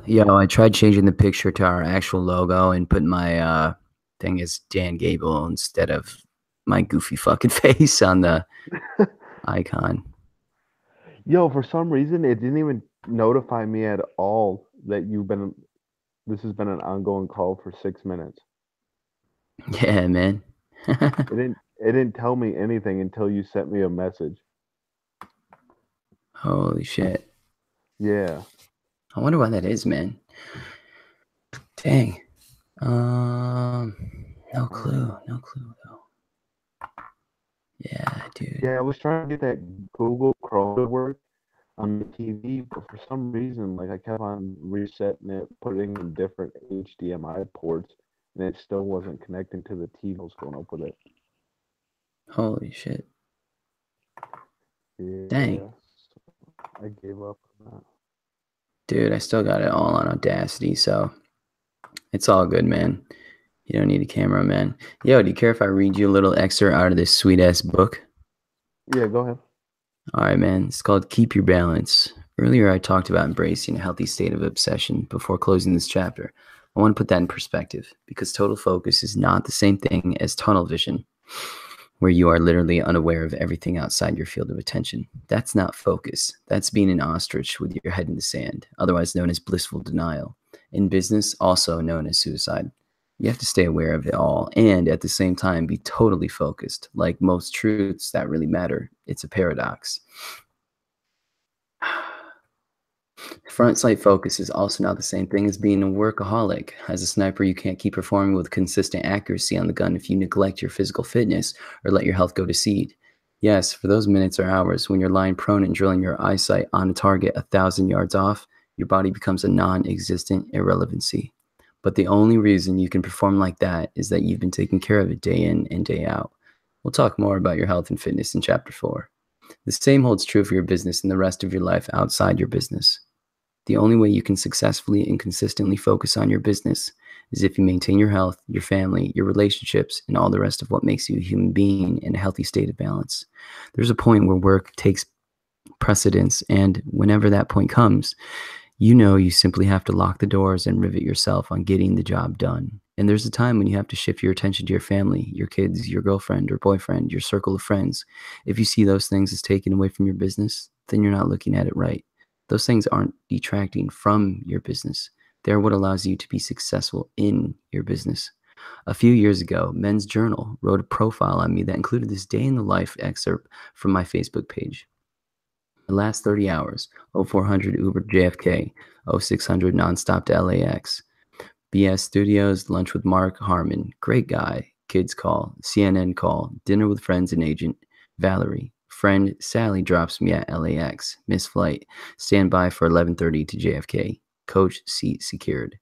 Yo, I tried changing the picture to our actual logo and putting my thing as Dan Gable instead of my goofy fucking face on the icon. Yo, for some reason, it didn't even notify me at all that this has been an ongoing call for 6 minutes. Yeah, man. It didn't tell me anything until you sent me a message. Holy shit. Yeah. I wonder why that is, man. Dang. No clue. No clue, though. Yeah, dude. Yeah, I was trying to get that Google Chrome to work on the TV, but for some reason, like I kept on resetting it, putting in different HDMI ports, and it still wasn't connecting to the TV. What's going up with it? Holy shit. Yeah, Dang. I gave up on that. Dude, I still got it all on Audacity, so it's all good, man. You don't need a camera, man. Yo, do you care if I read you a little excerpt out of this sweet-ass book? Yeah, go ahead. All right, man. It's called Keep Your Balance. Earlier, I talked about embracing a healthy state of obsession before closing this chapter. I want to put that in perspective because total focus is not the same thing as tunnel vision, where you are literally unaware of everything outside your field of attention. That's not focus. That's being an ostrich with your head in the sand, otherwise known as blissful denial. In business, also known as suicide. You have to stay aware of it all and at the same time be totally focused. Like most truths that really matter, it's a paradox. Front sight focus is also not the same thing as being a workaholic. As a sniper, you can't keep performing with consistent accuracy on the gun if you neglect your physical fitness or let your health go to seed. Yes, for those minutes or hours when you're lying prone and drilling your eyesight on a target 1,000 yards off, your body becomes a non-existent irrelevancy. But the only reason you can perform like that is that you've been taking care of it day in and day out. We'll talk more about your health and fitness in Chapter 4. The same holds true for your business and the rest of your life outside your business. The only way you can successfully and consistently focus on your business is if you maintain your health, your family, your relationships, and all the rest of what makes you a human being in a healthy state of balance. There's a point where work takes precedence, and whenever that point comes, you know you simply have to lock the doors and rivet yourself on getting the job done. And there's a time when you have to shift your attention to your family, your kids, your girlfriend or boyfriend, your circle of friends. If you see those things as taken away from your business, then you're not looking at it right. Those things aren't detracting from your business. They're what allows you to be successful in your business. A few years ago, Men's Journal wrote a profile on me that included this day in the life excerpt from my Facebook page. The last 30 hours, 0400 Uber JFK, 0600 nonstop to LAX. BS Studios, lunch with Mark Harmon, great guy, kids call, CNN call, dinner with friends and agent, Valerie. Friend Sally drops me at LAX, missed flight, stand by for 11:30 to JFK, coach seat secured.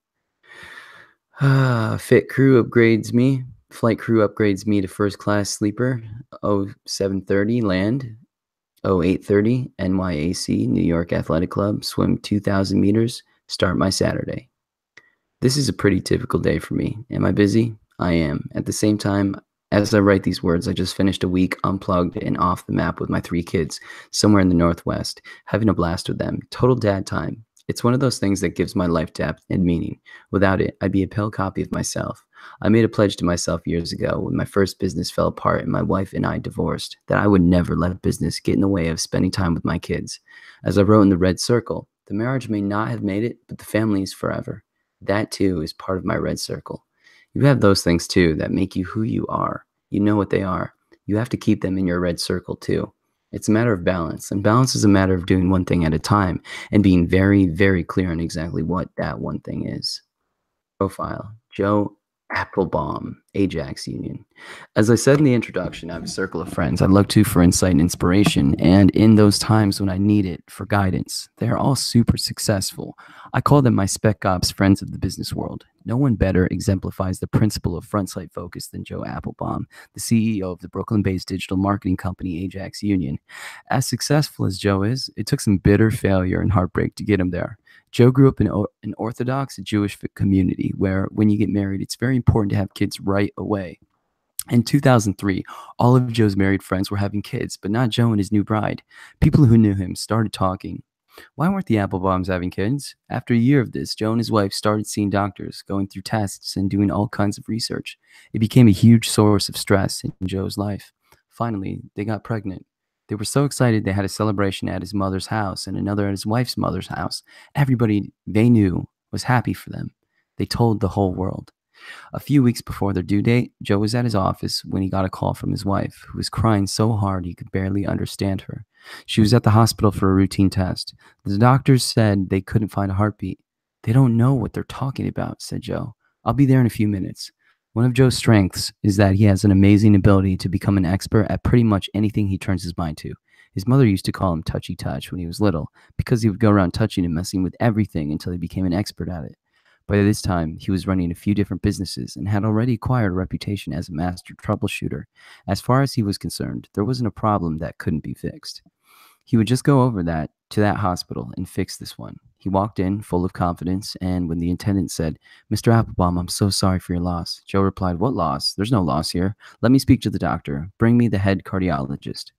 Fit crew upgrades me, flight crew upgrades me to first class sleeper, 07:30 land, 08:30 NYAC, New York Athletic Club, swim 2,000 meters, start my Saturday. This is a pretty typical day for me. Am I busy? I am. At the same time, as I write these words, I just finished a week unplugged and off the map with my 3 kids, somewhere in the Northwest, having a blast with them. Total dad time. It's one of those things that gives my life depth and meaning. Without it, I'd be a pale copy of myself. I made a pledge to myself years ago when my first business fell apart and my wife and I divorced, that I would never let business get in the way of spending time with my kids. As I wrote in the red circle, the marriage may not have made it, but the family is forever. That too is part of my red circle. You have those things too that make you who you are. You know what they are. You have to keep them in your red circle too. It's a matter of balance, and balance is a matter of doing one thing at a time and being very, very clear on exactly what that one thing is. Profile: Joe Applebaum, Ajax Union. As I said in the introduction, I have a circle of friends I look to for insight and inspiration, and in those times when I need it for guidance, they are all super successful. I call them my spec ops friends of the business world. No one better exemplifies the principle of front sight focus than Joe Applebaum, the CEO of the Brooklyn based digital marketing company Ajax Union. As successful as Joe is, it took some bitter failure and heartbreak to get him there. Joe grew up in an Orthodox Jewish community where, when you get married, it's very important to have kids right away. In 2003, all of Joe's married friends were having kids, but not Joe and his new bride. People who knew him started talking. Why weren't the Applebaums having kids? After a year of this, Joe and his wife started seeing doctors, going through tests, and doing all kinds of research. It became a huge source of stress in Joe's life. Finally, they got pregnant. They were so excited they had a celebration at his mother's house and another at his wife's mother's house. Everybody they knew was happy for them. They told the whole world. A few weeks before their due date, Joe was at his office when he got a call from his wife, who was crying so hard he could barely understand her. She was at the hospital for a routine test. The doctors said they couldn't find a heartbeat. They don't know what they're talking about, said Joe. I'll be there in a few minutes. One of Joe's strengths is that he has an amazing ability to become an expert at pretty much anything he turns his mind to. His mother used to call him Touchy Touch when he was little because he would go around touching and messing with everything until he became an expert at it. By this time, he was running a few different businesses and had already acquired a reputation as a master troubleshooter. As far as he was concerned, there wasn't a problem that couldn't be fixed. He would just go over that to that hospital and fix this one. He walked in full of confidence, and when the attendant said, "Mr. Applebaum, I'm so sorry for your loss," Joe replied, "What loss? There's no loss here. Let me speak to the doctor. Bring me the head cardiologist."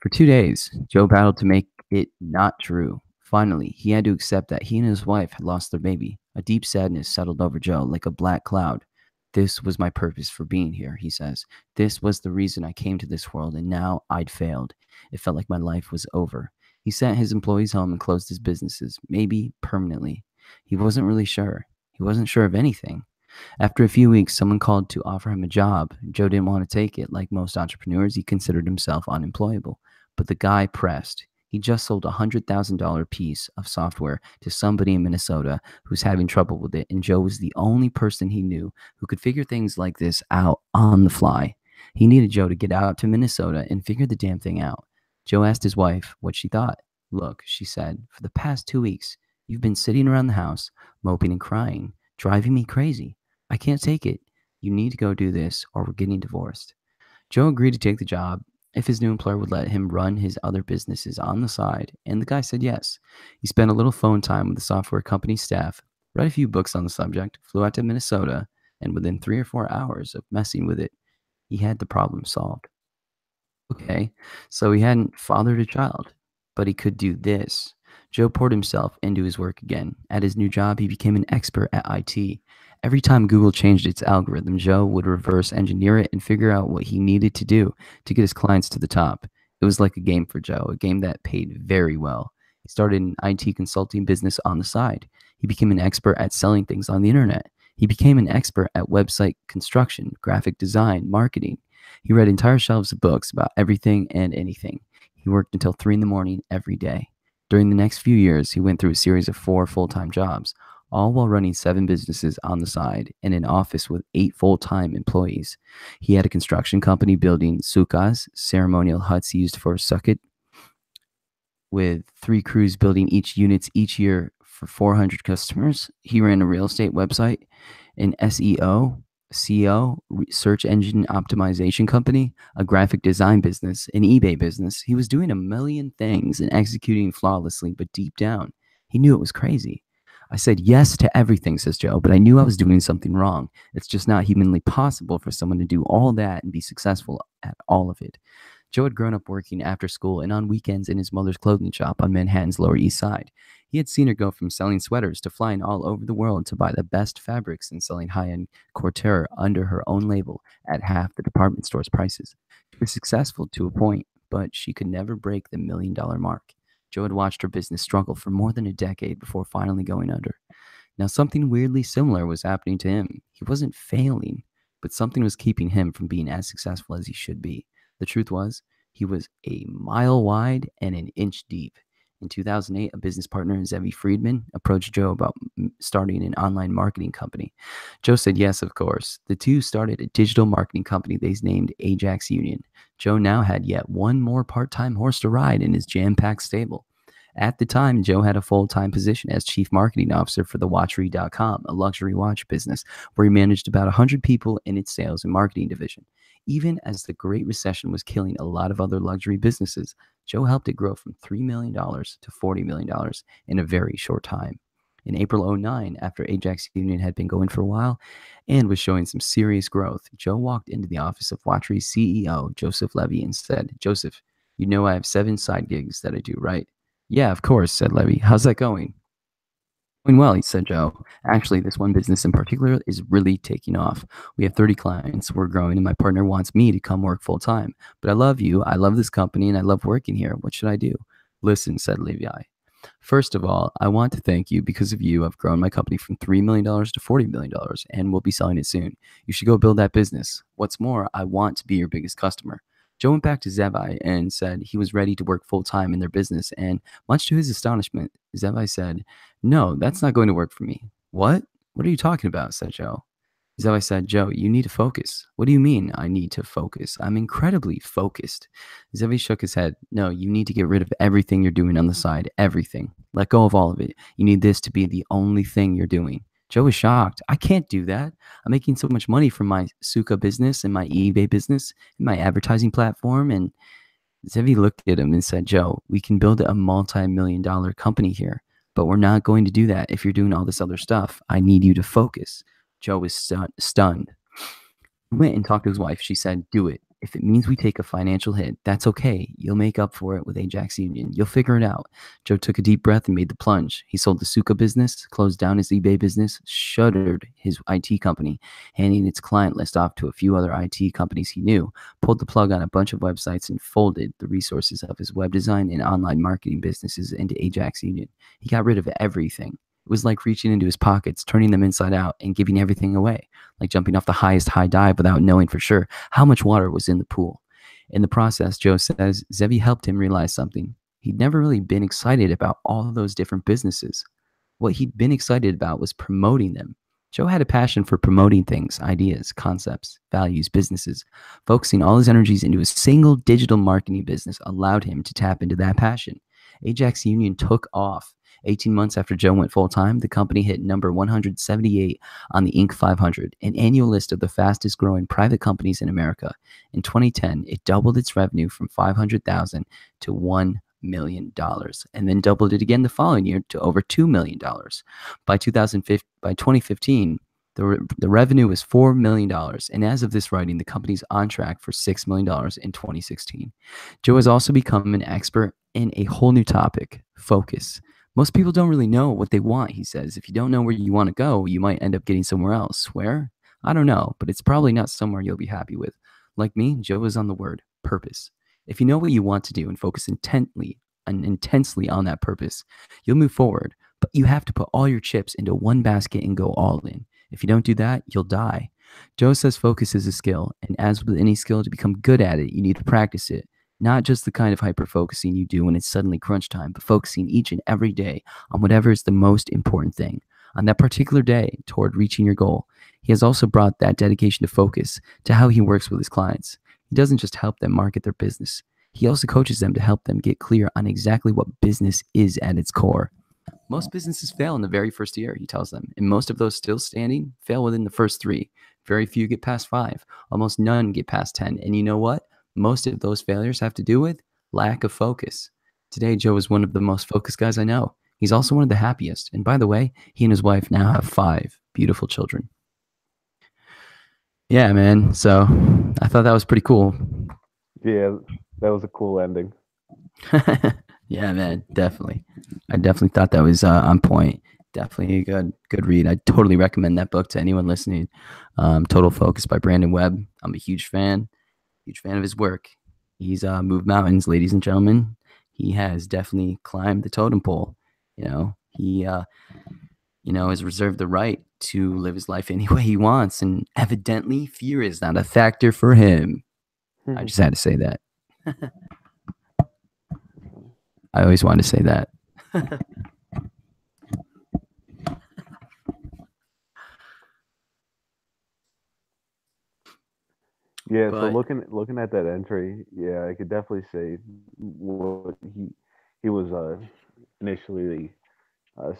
For 2 days, Joe battled to make it not true. Finally, he had to accept that he and his wife had lost their baby. A deep sadness settled over Joe like a black cloud. "This was my purpose for being here," he says. "This was the reason I came to this world, and now I'd failed. It felt like my life was over." He sent his employees home and closed his businesses, maybe permanently. He wasn't really sure. He wasn't sure of anything. After a few weeks, someone called to offer him a job. Joe didn't want to take it. Like most entrepreneurs, he considered himself unemployable. But the guy pressed. He just sold a $100,000 piece of software to somebody in Minnesota who's having trouble with it, and Joe was the only person he knew who could figure things like this out on the fly. He needed Joe to get out to Minnesota and figure the damn thing out. Joe asked his wife what she thought. "Look," she said, "for the past 2 weeks, you've been sitting around the house, moping and crying, driving me crazy. I can't take it. You need to go do this, or we're getting divorced." Joe agreed to take the job if his new employer would let him run his other businesses on the side, and the guy said yes. He spent a little phone time with the software company's staff, read a few books on the subject, flew out to Minnesota, and within 3 or 4 hours of messing with it, he had the problem solved. Okay, so he hadn't fathered a child, but he could do this. Joe poured himself into his work again. At his new job, he became an expert at IT. Every time Google changed its algorithm, Joe would reverse engineer it and figure out what he needed to do to get his clients to the top. It was like a game for Joe, a game that paid very well. He started an IT consulting business on the side. He became an expert at selling things on the internet. He became an expert at website construction, graphic design, marketing. He read entire shelves of books about everything and anything. He worked until 3 in the morning every day. During the next few years, he went through a series of 4 full-time jobs, all while running 7 businesses on the side and an office with 8 full-time employees. He had a construction company building sukkahs, ceremonial huts used for sukkot, with 3 crews building each units each year for 400 customers. He ran a real estate website, an SEO, search engine optimization company, a graphic design business, an eBay business. He was doing a million things and executing flawlessly, but deep down, he knew it was crazy. "I said yes to everything," says Joe, "but I knew I was doing something wrong. It's just not humanly possible for someone to do all that and be successful at all of it." Joe had grown up working after school and on weekends in his mother's clothing shop on Manhattan's Lower East Side. He had seen her go from selling sweaters to flying all over the world to buy the best fabrics and selling high-end couture under her own label at half the department store's prices. She was successful to a point, but she could never break the $1 million mark. Joe had watched her business struggle for more than a decade before finally going under. Now, something weirdly similar was happening to him. He wasn't failing, but something was keeping him from being as successful as he should be. The truth was, he was a mile wide and an inch deep. In 2008, a business partner, Zevi Friedman, approached Joe about starting an online marketing company. Joe said yes, of course. The two started a digital marketing company they named Ajax Union. Joe now had yet one more part time horse to ride in his jam packed stable. At the time, Joe had a full time position as chief marketing officer for the Watchery.com, a luxury watch business, where he managed about 100 people in its sales and marketing division. Even as the Great Recession was killing a lot of other luxury businesses, Joe helped it grow from $3 million to $40 million in a very short time. In April '09, after Ajax Union had been going for a while and was showing some serious growth, Joe walked into the office of Watchery's CEO, Joseph Levy, and said, "Joseph, you know I have 7 side gigs that I do, right?" "Yeah, of course," said Levy. "How's that going?" "Going well," he said, Joe. "Actually, this one business in particular is really taking off. We have 30 clients, we're growing, and my partner wants me to come work full time. But I love you, I love this company, and I love working here. What should I do?" "Listen," said Levy. "First of all, I want to thank you. Because of you, I've grown my company from $3 million to $40 million, and we'll be selling it soon. You should go build that business. What's more, I want to be your biggest customer." Joe went back to Zevi and said he was ready to work full time in their business, and much to his astonishment, Zevi said, "No, that's not going to work for me." "What? What are you talking about?" said Joe. Zevi said, "Joe, you need to focus." "What do you mean I need to focus? I'm incredibly focused." Zevi shook his head. "No, you need to get rid of everything you're doing on the side. Everything. Let go of all of it. You need this to be the only thing you're doing." Joe was shocked. "I can't do that. I'm making so much money from my Suka business and my eBay business and my advertising platform." And Zevi looked at him and said, "Joe, we can build a multi-million-dollar company here, but we're not going to do that if you're doing all this other stuff. I need you to focus." Joe was stunned. He went and talked to his wife. She said, "Do it. If it means we take a financial hit, that's okay. You'll make up for it with Ajax Union. You'll figure it out." Joe took a deep breath and made the plunge. He sold the Suka business, closed down his eBay business, shuttered his IT company, handing its client list off to a few other IT companies he knew, pulled the plug on a bunch of websites, and folded the resources of his web design and online marketing businesses into Ajax Union. He got rid of everything. It was like reaching into his pockets, turning them inside out, and giving everything away, like jumping off the highest high dive without knowing for sure how much water was in the pool. In the process, Joe says, Zevi helped him realize something. He'd never really been excited about all of those different businesses. What he'd been excited about was promoting them. Joe had a passion for promoting things, ideas, concepts, values, businesses. Focusing all his energies into a single digital marketing business allowed him to tap into that passion. Ajax Union took off. 18 months after Joe went full time, the company hit number 178 on the Inc. 500, an annual list of the fastest growing private companies in America. In 2010, it doubled its revenue from $500,000 to $1 million, and then doubled it again the following year to over $2 million. By 2015, the revenue was $4 million, and as of this writing, the company's on track for $6 million in 2016. Joe has also become an expert in a whole new topic: focus. Most people don't really know what they want, he says. If you don't know where you want to go, you might end up getting somewhere else. Where? I don't know, but it's probably not somewhere you'll be happy with. Like me, Joe is on the word purpose. If you know what you want to do and focus intently and intensely on that purpose, you'll move forward. But you have to put all your chips into one basket and go all in. If you don't do that, you'll die. Joe says focus is a skill, and as with any skill, to become good at it, you need to practice it. Not just the kind of hyper focusing you do when it's suddenly crunch time, but focusing each and every day on whatever is the most important thing on that particular day toward reaching your goal. He has also brought that dedication to focus to how he works with his clients. He doesn't just help them market their business, he also coaches them to help them get clear on exactly what business is at its core. Most businesses fail in the very first year, he tells them, and most of those still standing fail within the first 3. Very few get past 5. Almost none get past 10. And you know what? Most of those failures have to do with lack of focus. Today, Joe is one of the most focused guys I know. He's also one of the happiest. And by the way, he and his wife now have 5 beautiful children. Yeah, man. So I thought that was pretty cool. Yeah, that was a cool ending. Yeah, man. Definitely. I definitely thought that was on point. Definitely a good read. I totally recommend that book to anyone listening. Total Focus by Brandon Webb. I'm a huge fan of his work. He's moved mountains, ladies and gentlemen. He has definitely climbed the totem pole. He has reserved the right to live his life any way he wants, and evidently fear is not a factor for him. I just had to say that. I always wanted to say that. Yeah, so But looking at that entry, yeah, I could definitely say what he was initially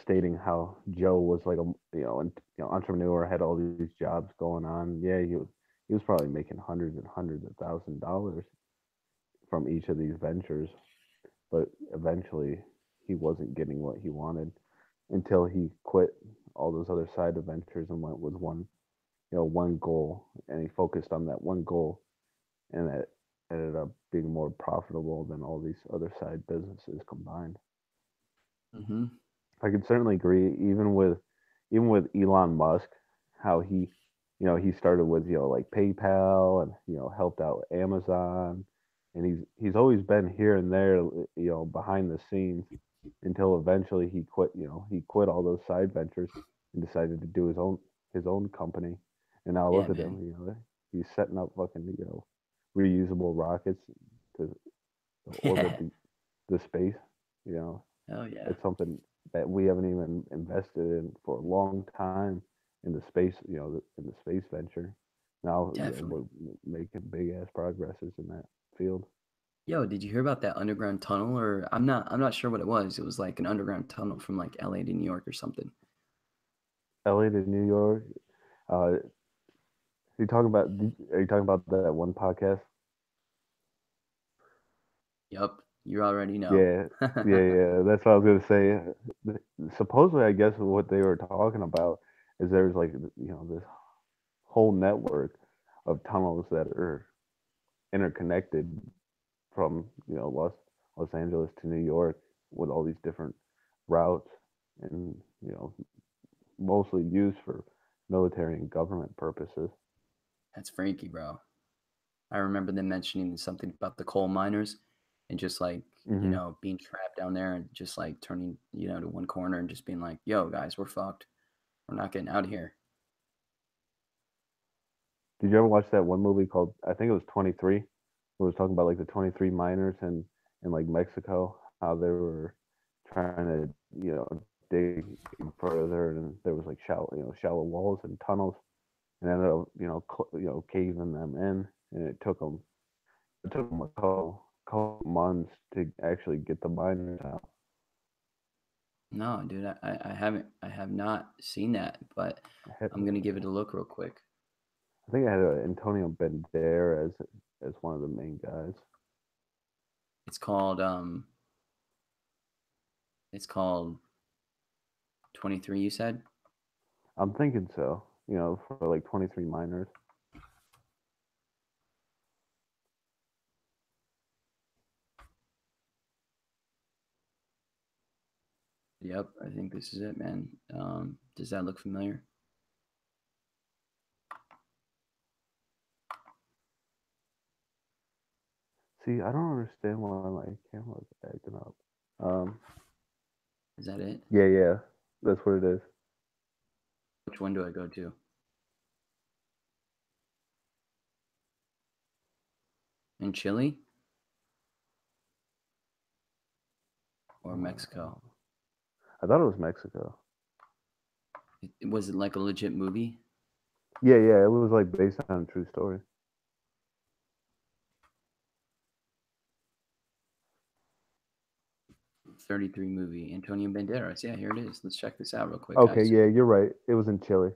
stating how Joe was like a entrepreneur, had all these jobs going on. Yeah, he was probably making hundreds and hundreds of $1,000s from each of these ventures, but eventually he wasn't getting what he wanted until he quit all those other side ventures and went with one goal, and he focused on that one goal, and that ended up being more profitable than all these other side businesses combined. hmm I could certainly agree, even with Elon Musk, how he started with like PayPal and helped out Amazon, and he's always been here and there, behind the scenes until eventually he quit all those side ventures and decided to do his own company, and now yeah, look at man. him, he's setting up fucking reusable rockets to orbit Yeah. the space, you know, Oh yeah, it's something that we haven't even invested in for a long time in the space, in the space venture. Now, definitely. we're making big ass progresses in that field. Yo, did you hear about that underground tunnel? Or I'm not sure what it was. It was like an underground tunnel from like LA to New York or something. LA to New York. You talking about? Are you talking about that one podcast? Yup, you already know. Yeah, yeah. That's what I was gonna say. Supposedly, I guess what they were talking about is there's like this whole network of tunnels that are interconnected from Los Angeles to New York with all these different routes, and mostly used for military and government purposes. That's freaky, bro. I remember them mentioning something about the coal miners and just like, Hmm. being trapped down there and just like turning, to one corner and just being like, yo, guys, we're fucked. We're not getting out of here. Did you ever watch that one movie called, I think it was 23? It was talking about like the 23 miners in like Mexico, how they were trying to dig further, and there was like shallow walls and tunnels, and ended up caving them in, and it took them a couple months to actually get the miners out. No, dude, I have not seen that, but I'm gonna give it a look real quick. I think I had Antonio Banderas as one of the main guys. It's called it's called 23, you said? I'm thinking so. For like 23 miners. Yep, I think this is it, man. Does that look familiar? See, I don't understand why my camera's acting up. Um, Is that it? yeah, yeah, that's what it is. Which one do I go to? In Chile or Mexico? Uh, I thought it was Mexico. Was it like a legit movie? Yeah, yeah, it was like based on a true story. 33 movie. Antonio Banderas. Yeah, here it is. Let's check this out real quick, Okay, guys. yeah, you're right. It was in Chile.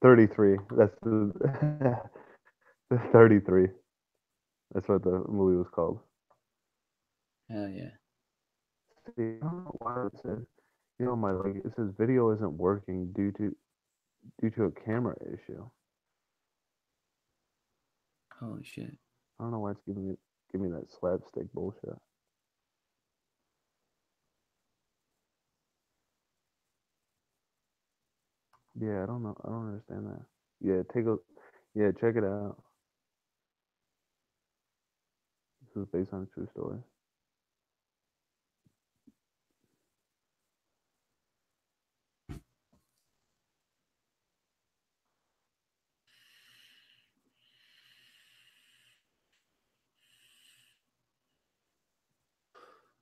33. That's the 33. That's what the movie was called. Hell yeah. See, I don't know why it says, my like it says video isn't working due to a camera issue. Holy shit. I don't know why it's giving me that slapstick bullshit. Yeah, I don't know. I don't understand that. Yeah, check it out. This is based on a true story.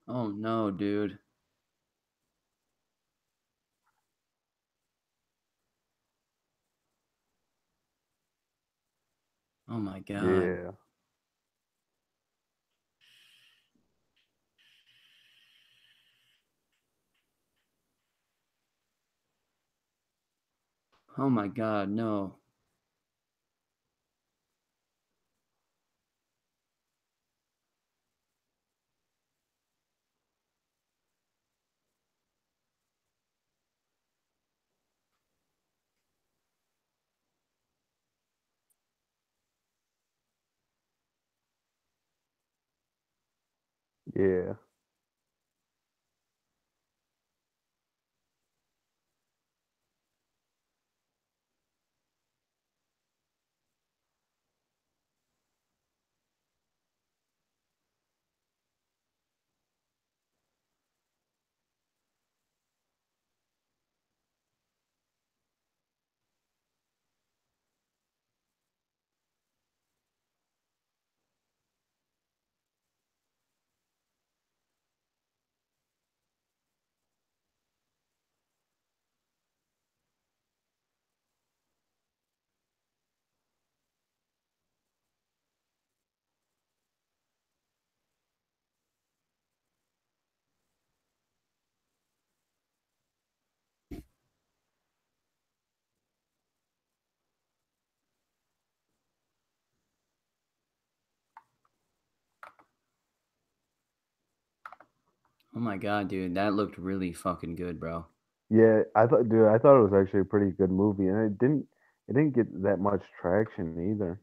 Oh no, dude. Oh my god. Yeah. Oh my god, no. Yeah. Oh my god, dude. That looked really fucking good, bro. Yeah, I thought it was actually a pretty good movie, and it didn't get that much traction either.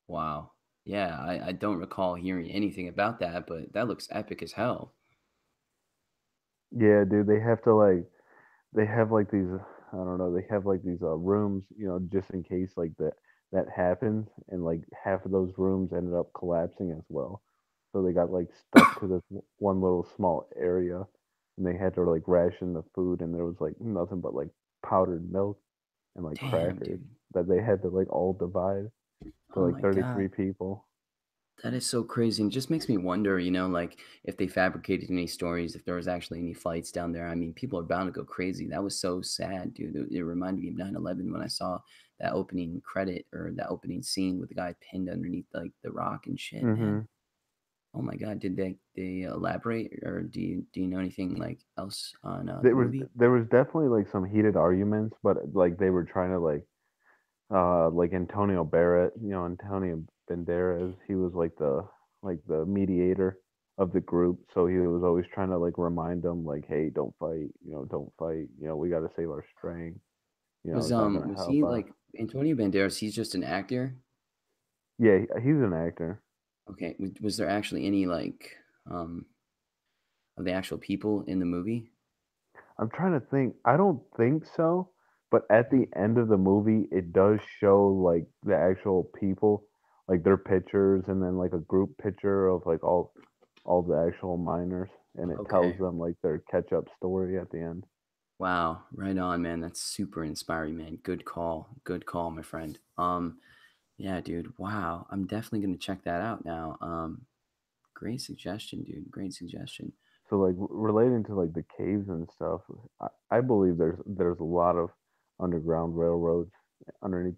Wow. Yeah, I don't recall hearing anything about that, but that looks epic as hell. Yeah, dude, they have like these I don't know, they have like these rooms, just in case like that happens, and like half of those rooms ended up collapsing as well. So they got like stuck to this one little small area, and they had to like ration the food, and there was like nothing but like powdered milk and like Damn, crackers dude. that they had to like all divide to Oh like my god. 33 people. That is so crazy, and just makes me wonder, like, if they fabricated any stories, if there was actually any fights down there. I mean, people are bound to go crazy. That was so sad, dude. It reminded me of 9/11 when I saw that opening credit or that opening scene with the guy pinned underneath, like, the rock and shit, man. Hmm. Oh my god, did they elaborate, or do you know anything, like, else on, the There was movie? there was definitely like some heated arguments, but like they were trying to like Antonio Barrett, Antonio Banderas, he was like the mediator of the group, so he was always trying to like remind them like, hey, don't fight, don't fight, we got to save our strength, it's not gonna Was help he, us. like Antonio Banderas, he's just an actor? Yeah, he's an actor. Okay, was there actually any, like, um, of the actual people in the movie? I'm trying to think. I don't think so, but at the end of the movie, it does show like the actual people, like their pictures, and then like a group picture of like all the actual miners, and it tells Okay. them like their catch up story at the end. Wow, right on, man. That's super inspiring, man. Good call. Good call, my friend. Yeah, dude. Wow. I'm definitely gonna check that out now. Great suggestion, dude. Great suggestion. So like relating to like the caves and stuff, I believe there's a lot of underground railroads underneath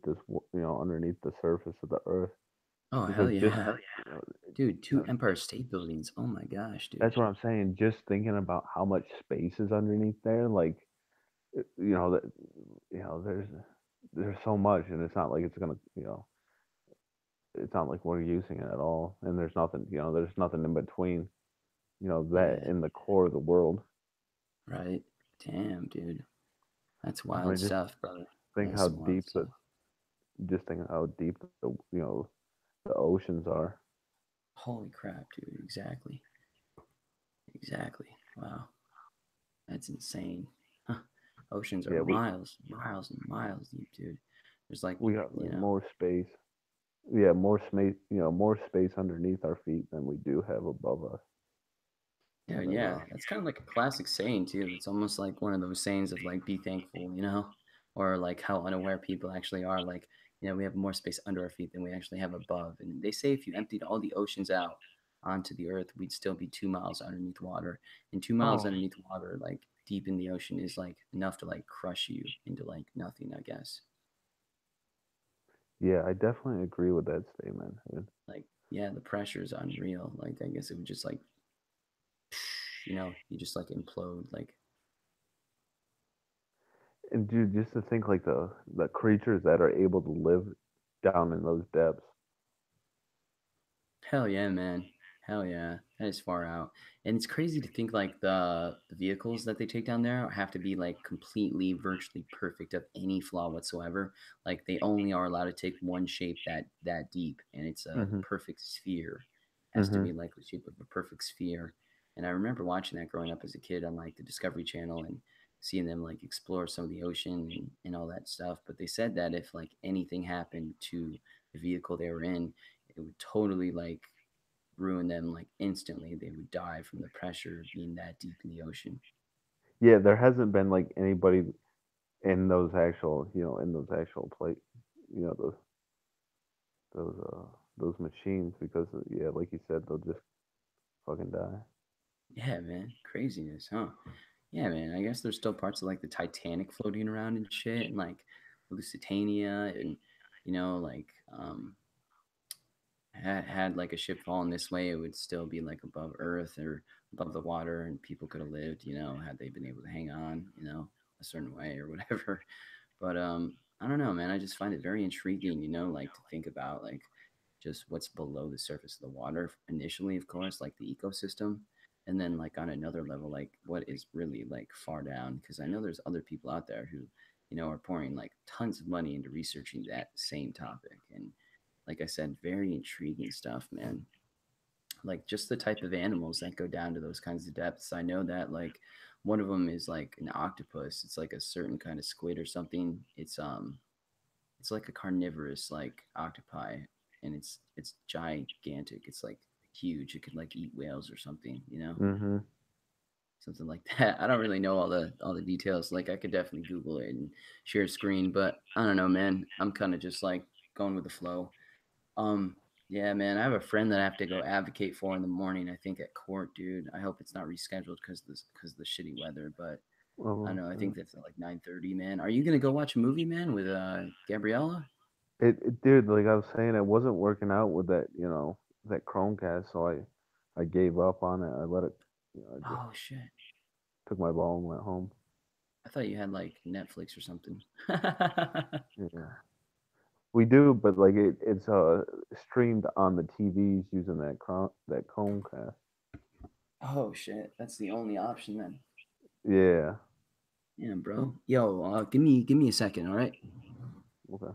underneath the surface of the earth, Oh, hell because just yeah. you know, Dude, you two know, Empire State Buildings. Oh my gosh, dude. that's what I'm saying. Just thinking about how much space is underneath there, like that there's so much, and it's not like it's gonna it's not like we're using it at all, and there's nothing in between that Yeah, in the core of the world. right. Damn, dude. That's I wild mean, stuff, brother. think That's how some wild deep stuff. the oceans are. Holy crap, dude. Exactly. Exactly. Wow. That's insane. Huh. Oceans are Yeah, miles, miles and miles deep, dude. There's like, we got you like know, more space. Yeah, more space underneath our feet than we do have above us. yeah, But yeah. That's kind of like a classic saying too. It's almost like one of those sayings of like, be thankful, or like how unaware people actually are. Like, we have more space under our feet than we actually have above. And they say if you emptied all the oceans out, onto the earth, we'd still be 2 miles underneath water. And 2 miles Oh, underneath water, like deep in the ocean, is like enough to like crush you into like nothing, I guess. yeah, I definitely agree with that statement, dude. Like, yeah, the pressure is unreal. Like, I guess it would just like, you just like implode. Like, And dude, just to think like the creatures that are able to live down in those depths. hell yeah, man. Hell yeah. That is far out. And it's crazy to think like the vehicles that they take down there have to be like completely virtually perfect of any flaw whatsoever. Like they only are allowed to take one shape that deep, and it's a Mhm. perfect sphere. Has to Mhm. be like the shape of a perfect sphere. And I remember watching that growing up as a kid on like the Discovery Channel and seeing them like explore some of the ocean and all that stuff. But they said that if like anything happened to the vehicle they were in, it would totally like ruin them like instantly. They would die from the pressure of being that deep in the ocean. Yeah, there hasn't been like anybody in those actual, in those actual plate, you know, those uh those machines because yeah, like you said, they'll just fucking die. Yeah, man. Craziness, huh? Yeah, man. I guess there's still parts of like the Titanic floating around and shit, and like Lusitania, and like had like a ship fallen this way, it would still be like above Earth or above the water, and people could have lived, had they been able to hang on, a certain way or whatever. But I don't know, man. I just find it very intriguing, like to think about like just what's below the surface of the water initially, of course, like the ecosystem, and then like on another level, like what is really like far down. Because I know there's other people out there who, are pouring like tons of money into researching that same topic, and like I said, very intriguing stuff, man. Like just the type of animals that go down to those kinds of depths. I know that like one of them is like an octopus. It's like a certain kind of squid or something. It's like a carnivorous like octopi, and it's gigantic. It's like huge. It could like eat whales or something, Mhm. something like that. I don't really know all the details. Like I could definitely Google it and share a screen, but I don't know, man. I'm kind of just like going with the flow. Um, yeah, man, I have a friend that I have to go advocate for in the morning. I think at court, dude. I hope it's not rescheduled because of the shitty weather. But I don't Oh, know. I think okay. that's at like 9:30, man. Are you gonna go watch a movie, man, with Gabriella? Dude, like I was saying, it wasn't working out with that Chromecast, so I gave up on it. I let it, I just Oh shit! took my ball and went home. I thought you had like Netflix or something. Yeah, we do, but like it's streamed on the TVs using that Chromecast. Oh shit! That's the only option then. Yeah. Yeah, Mm, bro. Yo, give me a second, all right? okay.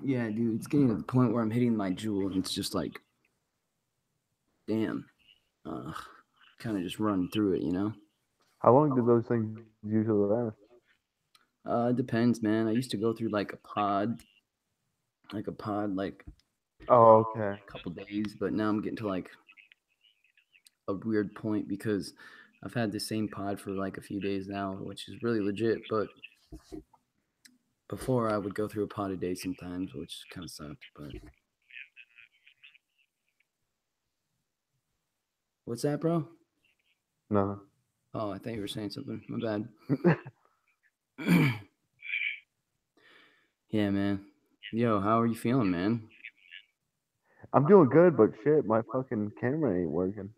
Yeah, dude, it's getting to the point where I'm hitting my jewel, and it's just like, damn, uh, kind of just running through it. How long do those things usually last? It depends, man. I used to go through like Oh, okay. a couple days, but now I'm getting to like a weird point because I've had the same pod for like a few days now, which is really legit. But before I would go through a pod a day sometimes, which kind of sucked. But what's that, bro? No. Oh, I thought you were saying something. My bad. Yeah, man. Yo, how are you feeling, man? I'm doing good, but shit, my fucking camera ain't working.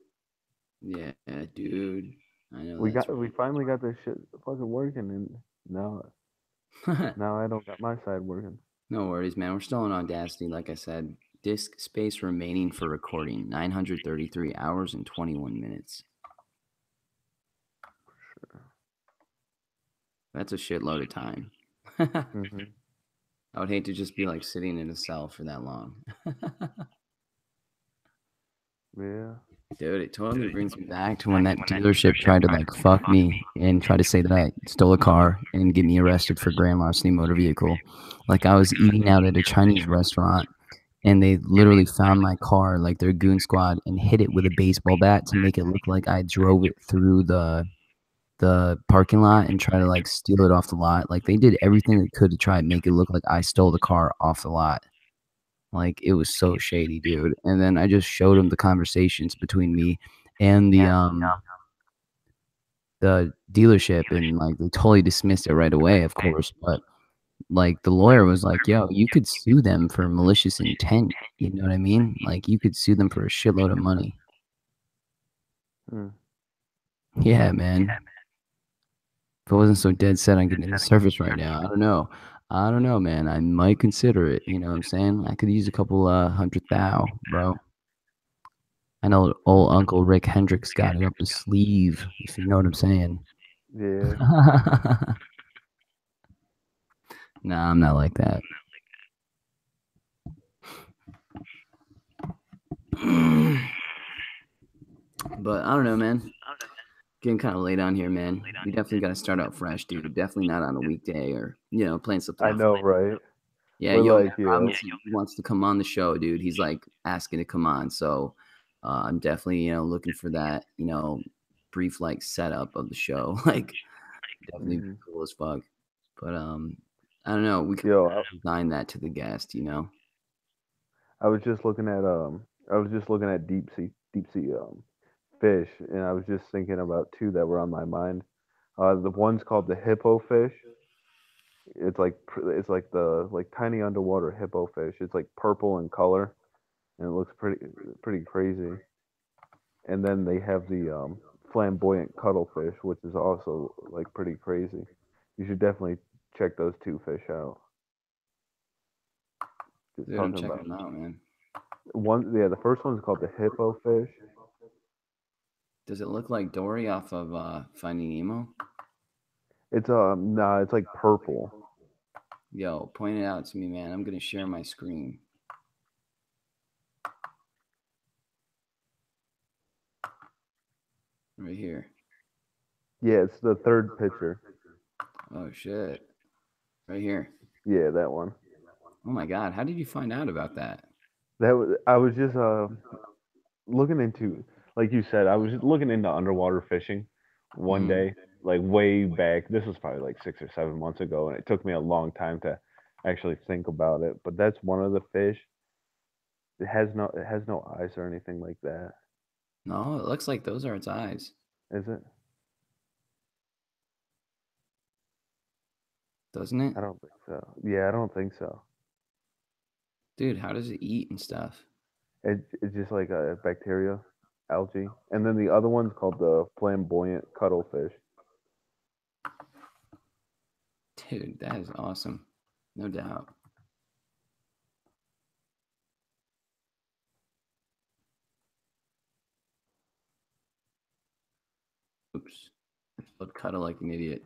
Yeah, dude. I know We that's got we finally got this shit fucking working, and now right. now I don't got my side working. No worries, man. We're still in Audacity, like I said. Disk space remaining for recording 933 hours and 21 minutes. That's a shitload of time. I Mhm. would hate to just be like sitting in a cell for that long. Yeah. Dude, it totally brings me back to when that dealership tried to like fuck me and try to say that I stole a car and get me arrested for grand larceny motor vehicle. Like I was eating out at a Chinese restaurant and they literally found my car, like their goon squad, and hit it with a baseball bat to make it look like I drove it through the parking lot and try to like steal it off the lot. Like they did everything they could to try and make it look like I stole the car off the lot. Like, it was so shady, dude, and then I just showed him the conversations between me and the dealership, and, like, they totally dismissed it right away, of course, but, like, the lawyer was like, "Yo, you could sue them for malicious intent," you know what I mean? Like, you could sue them for a shitload of money. Mm. Yeah, man. If I wasn't so dead set on getting the service right now, I don't know. I don't know, man, I might consider it, you know what I'm saying? I could use a couple, 100,000, bro. I know old Uncle Rick Hendricks got it up his sleeve, if you know what I'm saying. Yeah. Nah, I'm not like that. But I don't know, man. Getting kind of late on here, man. We definitely got to start out fresh, dude. Definitely not on a weekday or, playing something I off. know, right? Yeah, We're yo, man, like, yeah. Robinson he wants to come on the show, dude. He's like asking to come on. So I'm definitely, looking for that, brief like setup of the show. Like, definitely be Mhm. cool as fuck. But I don't know. We could Yo, design that to the guest. I was just looking at deep sea fish, and I was just thinking about two that were on my mind. The one's called the hippo fish. It's like the like tiny underwater hippo fish. It's like purple in color, and it looks pretty crazy. And then they have the flamboyant cuttlefish, which is also like pretty crazy. You should definitely check those two fish out. Just Dude, I'm talking checking about them out, man. one. Yeah, the first one's called the hippo fish. Does it look like Dory off of Finding Nemo? It's nah, it's like purple. Yo, point it out to me, man. I'm gonna share my screen right here. Yeah, it's the third picture. Oh shit, right here. Yeah, that one. Oh my god, how did you find out about that? I was just looking into, like you said, I was just looking into underwater fishing one Mm. day, like way back. This was probably like 6 or 7 months ago, and it took me a long time to actually think about it. But that's one of the fish. It has no eyes or anything like that, No, it looks like those are its eyes, is it? doesn't it? I don't think so. Yeah, I don't think so. Dude, how does it eat and stuff? It's just like a bacteria, algae, and then the other one's called the flamboyant cuttlefish. Dude, that is awesome. No doubt. Oops. I spelled cuddle like an idiot.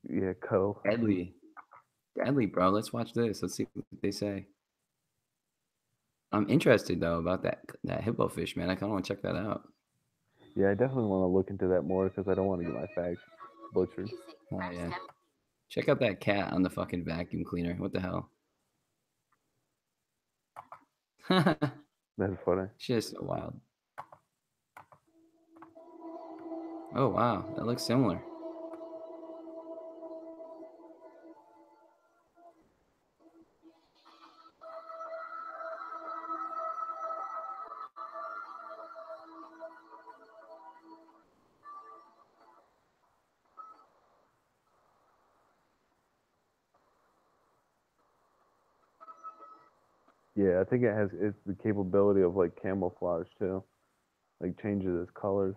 Yeah, cuttle. Deadly. Deadly, bro. Let's watch this. Let's see what they say. I'm interested though about that hippo fish, man. I kinda wanna check that out. Yeah, I definitely want to look into that more because I don't want to get my facts butchered. Oh yeah. Check out that cat on the fucking vacuum cleaner. What the hell? That's funny. Shit is so wild. Oh wow, that looks similar. Yeah, I think it's the capability of like camouflage too. Like changes its colors.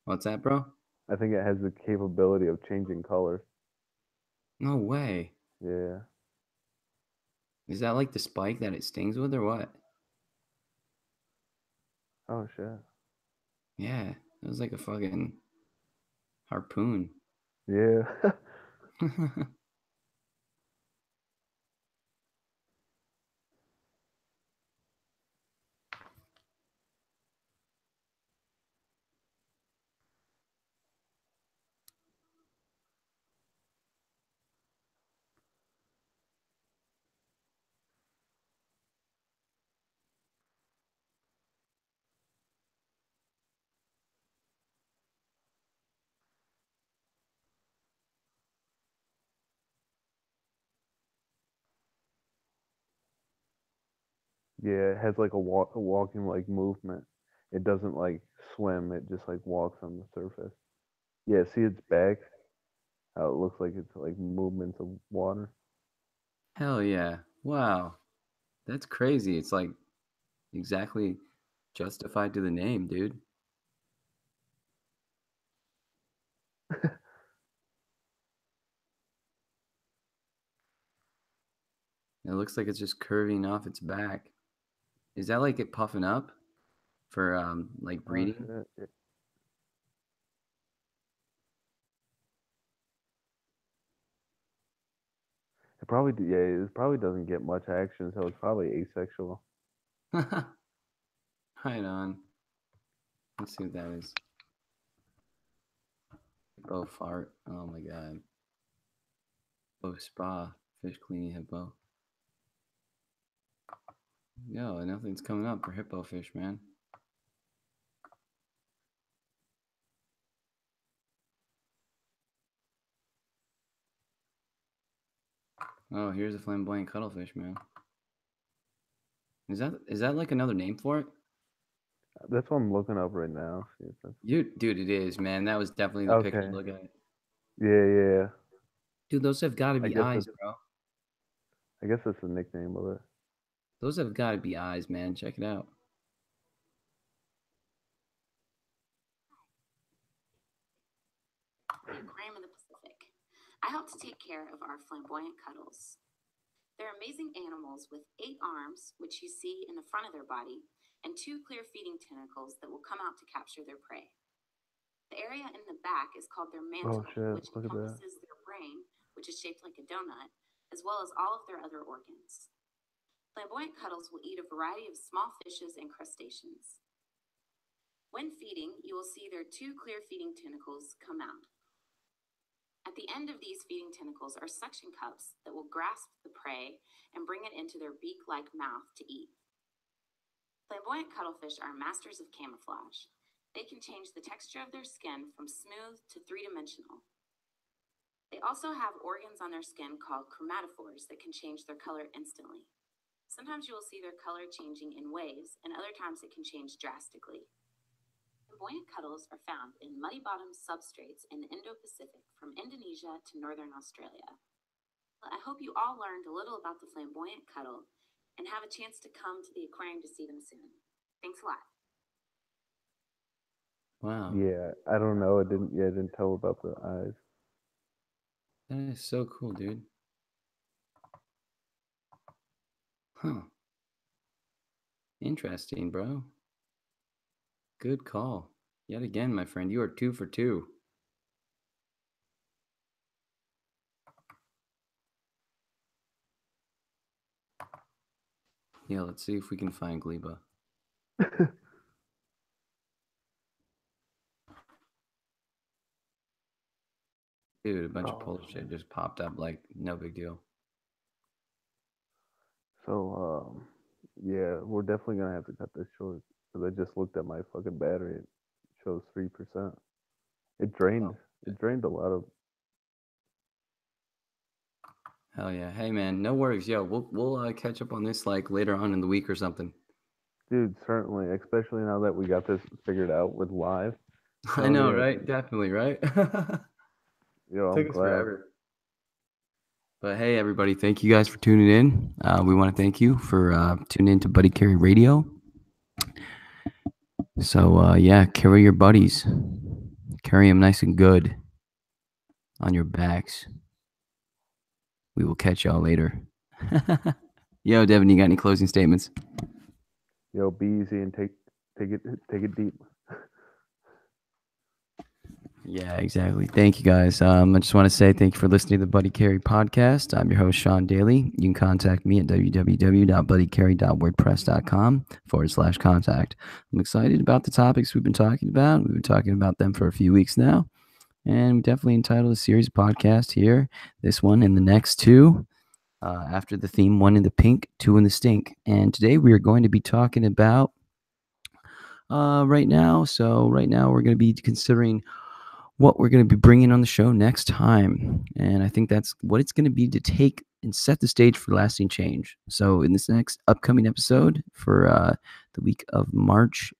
What's that, bro? I think it has the capability of changing colors. No way. Yeah. Is that like the spike that it stings with or what? Oh shit. Yeah, it was like a fucking harpoon. Yeah. Yeah, it has like a walking like movement. It doesn't like swim, it just like walks on the surface. Yeah, see its back? How it looks like it's like movements of water. Hell yeah. Wow. That's crazy. It's like exactly justified to the name, dude. It looks like it's just curving off its back. Is that like it puffing up for like Oh breeding? shit. Yeah, it probably doesn't get much action, so it's probably asexual. Right on. Let's see what that is. Hippo fart. Oh my god. Hippo spa. Fish cleaning hippo. Yo, nothing's coming up for hippo fish, man. Oh, here's a flamboyant cuttlefish, man. Is that like another name for it? That's what I'm looking up right now. See if that's... Dude, it is, man. That was definitely the picture. Okay. Look at it. Yeah, yeah. Dude, those have got to I be guess eyes, that's bro. I guess that's the nickname of it. Those have got to be eyes, man. Check it out. The aquarium in the Pacific. I help to take care of our flamboyant cuttles. They're amazing animals with 8 arms, which you see in the front of their body, and 2 clear feeding tentacles that will come out to capture their prey. The area in the back is called their Oh mantle, shit, which look at that. encompasses their brain, which is shaped like a donut, as well as all of their other organs. Flamboyant cuttles will eat a variety of small fishes and crustaceans. When feeding, you will see their 2 clear feeding tentacles come out. At the end of these feeding tentacles are suction cups that will grasp the prey and bring it into their beak-like mouth to eat. Flamboyant cuttlefish are masters of camouflage. They can change the texture of their skin from smooth to 3-dimensional. They also have organs on their skin called chromatophores that can change their color instantly. Sometimes you will see their color changing in waves, and other times it can change drastically. Flamboyant cuttles are found in muddy bottom substrates in the Indo-Pacific from Indonesia to northern Australia. Well, I hope you all learned a little about the flamboyant cuttle and have a chance to come to the aquarium to see them soon. Thanks a lot. Wow. Yeah, I don't know. It didn't tell about the eyes. That is so cool, dude. Huh. Interesting, bro. Good call. Yet again, my friend, you are 2 for 2. Yeah, let's see if we can find Gleba. Dude, a bunch of Oh polar shit shit. just popped up like no big deal. So yeah, we're definitely gonna have to cut this short because I just looked at my fucking battery. It shows 3%. It drained. Oh, It drained a lot of. hell yeah. Hey man, no worries. Yo, we'll catch up on this like later on in the week or something. Dude, certainly, especially now that we got this figured out with live. I Hell know, yeah, right? dude. Definitely, right? Yo, I'm Took us glad. forever. But hey, everybody, thank you guys for tuning in. We want to thank you for tuning in to Buddy Carry Radio. So, yeah, carry your buddies. Carry them nice and good on your backs. We will catch y'all later. Yo, Devin, you got any closing statements? Yo, be easy and take it deep. Yeah, exactly. Thank you, guys. I just want to say thank you for listening to the Buddy Carry podcast. I'm your host, Sean Daly. You can contact me at www.buddycarry.wordpress.com/contact. I'm excited about the topics we've been talking about. We've been talking about them for a few weeks now, and we definitely entitled a series of podcasts here. This one and the next two. After the theme, one in the pink, two in the stink. And today we are going to be talking about right now. So right now we're going to be considering what we're going to be bringing on the show next time. And I think that's what it's going to be to take and set the stage for lasting change. So in this next upcoming episode for the week of March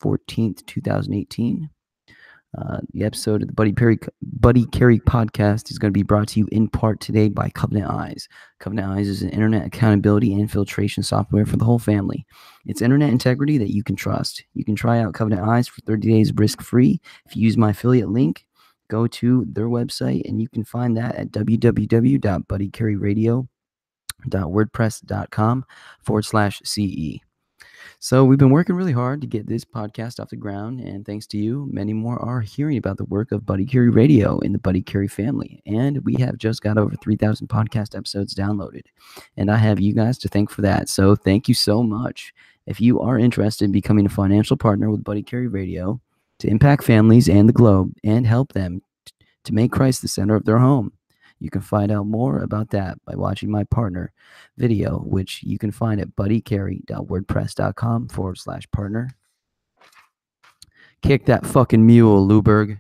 14th, 2018, the episode of the Buddy Carry podcast is going to be brought to you in part today by Covenant Eyes. Covenant Eyes is an internet accountability and filtration software for the whole family. It's internet integrity that you can trust. You can try out Covenant Eyes for 30 days risk-free. If you use my affiliate link, go to their website, and you can find that at www.buddycarryradio.wordpress.com/CE. So we've been working really hard to get this podcast off the ground, and thanks to you, many more are hearing about the work of Buddy Carry Radio in the Buddy Carry family. And we have just got over 3,000 podcast episodes downloaded, and I have you guys to thank for that. So thank you so much. If you are interested in becoming a financial partner with Buddy Carry Radio to impact families and the globe and help them to make Christ the center of their home, you can find out more about that by watching my partner video, which you can find at buddycarry.wordpress.com/partner. Kick that fucking mule, Luberg.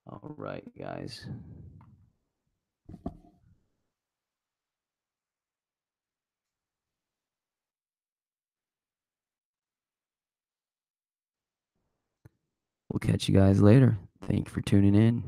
All right, guys. We'll catch you guys later. Thank you for tuning in.